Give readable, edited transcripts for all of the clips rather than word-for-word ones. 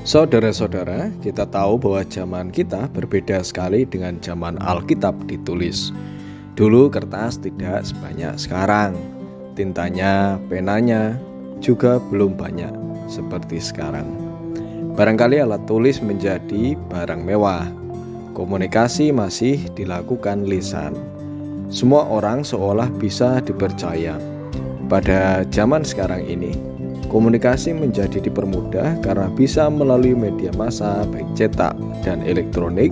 Saudara-saudara, kita tahu bahwa zaman kita berbeda sekali dengan zaman Alkitab ditulis. Dulu kertas tidak sebanyak sekarang. Tintanya, penanya juga belum banyak seperti sekarang. Barangkali alat tulis menjadi barang mewah. Komunikasi masih dilakukan lisan. Semua orang seolah bisa dipercaya. Pada zaman sekarang ini, komunikasi menjadi dipermudah karena bisa melalui media massa baik cetak dan elektronik,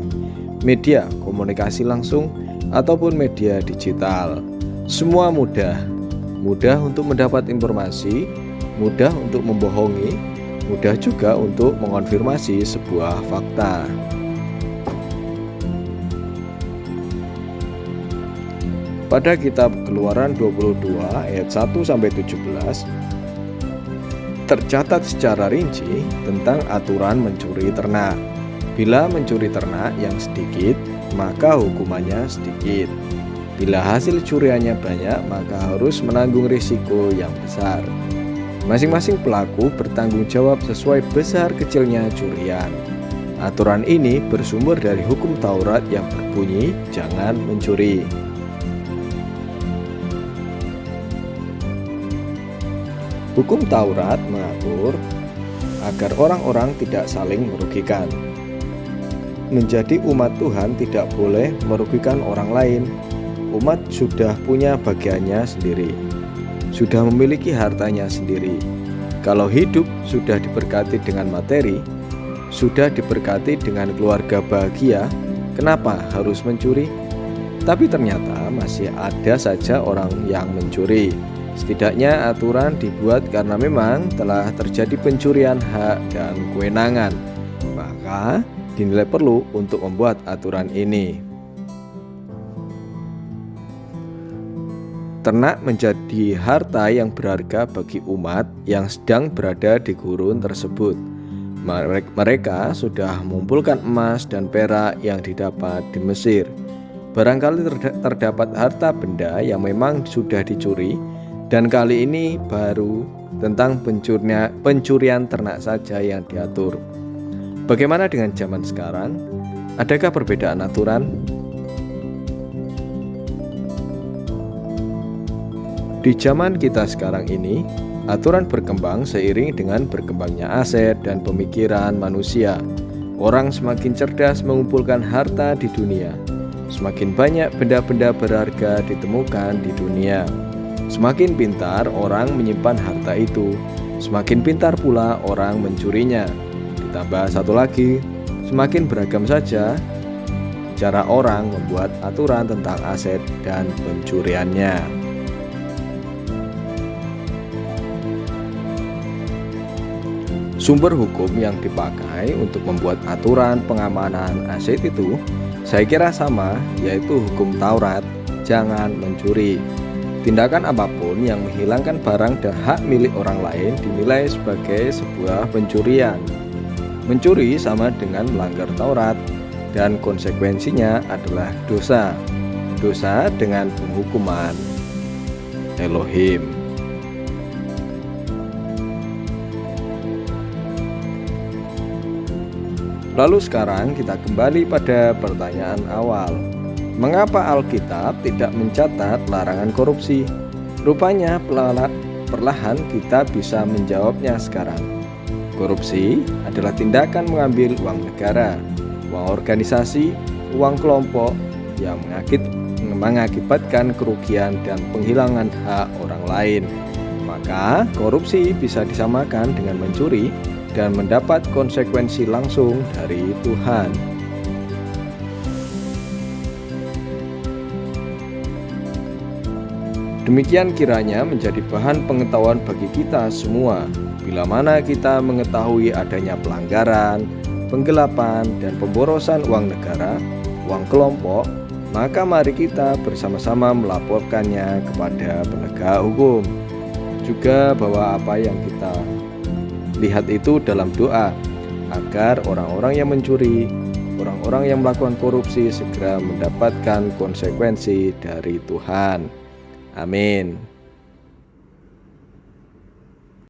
media komunikasi langsung, ataupun media digital. Semua mudah untuk mendapat informasi, mudah untuk membohongi, mudah juga untuk mengonfirmasi sebuah fakta. Pada kitab Keluaran 22 ayat 1-17 tercatat secara rinci tentang aturan mencuri ternak. Bila mencuri ternak yang sedikit, maka hukumannya sedikit. Bila hasil curiannya banyak, maka harus menanggung risiko yang besar. Masing-masing pelaku bertanggung jawab sesuai besar kecilnya curian. Aturan ini bersumber dari hukum Taurat yang berbunyi, "Jangan mencuri." Hukum Taurat mengatur agar orang-orang tidak saling merugikan. Menjadi umat Tuhan tidak boleh merugikan orang lain. Umat sudah punya bagiannya sendiri, sudah memiliki hartanya sendiri. Kalau hidup sudah diberkati dengan materi, sudah diberkati dengan keluarga bahagia, kenapa harus mencuri? Tapi ternyata masih ada saja orang yang mencuri. Setidaknya aturan dibuat karena memang telah terjadi pencurian hak dan kewenangan, maka dinilai perlu untuk membuat aturan ini. Ternak menjadi harta yang berharga bagi umat yang sedang berada di gurun tersebut. Mereka sudah mengumpulkan emas dan perak yang didapat di Mesir. Barangkali terdapat harta benda yang memang sudah dicuri, dan kali ini baru tentang pencurian ternak saja yang diatur. Bagaimana dengan zaman sekarang? Adakah perbedaan aturan? Di zaman kita sekarang ini, aturan berkembang seiring dengan berkembangnya aset dan pemikiran manusia. Orang semakin cerdas mengumpulkan harta di dunia. Semakin banyak benda-benda berharga ditemukan di dunia. Semakin pintar orang menyimpan harta itu, semakin pintar pula orang mencurinya. Ditambah satu lagi, semakin beragam saja cara orang membuat aturan tentang aset dan pencuriannya. Sumber hukum yang dipakai untuk membuat aturan pengamanan aset itu, saya kira sama, yaitu hukum Taurat, jangan mencuri. Tindakan apapun yang menghilangkan barang dan hak milik orang lain dinilai sebagai sebuah pencurian. Mencuri sama dengan melanggar Taurat, dan konsekuensinya adalah dosa. Dosa dengan penghukuman Elohim. Lalu sekarang kita kembali pada pertanyaan awal. Mengapa Alkitab tidak mencatat larangan korupsi? Rupanya perlahan kita bisa menjawabnya sekarang. Korupsi adalah tindakan mengambil uang negara, uang organisasi, uang kelompok yang mengakibatkan kerugian dan penghilangan hak orang lain. Maka korupsi bisa disamakan dengan mencuri dan mendapat konsekuensi langsung dari Tuhan. Demikian kiranya menjadi bahan pengetahuan bagi kita semua. Bila mana kita mengetahui adanya pelanggaran, penggelapan, dan pemborosan uang negara, uang kelompok, maka mari kita bersama-sama melaporkannya kepada penegak hukum. Juga bahwa apa yang kita lihat itu dalam doa, agar orang-orang yang mencuri, orang-orang yang melakukan korupsi segera mendapatkan konsekuensi dari Tuhan. Amin.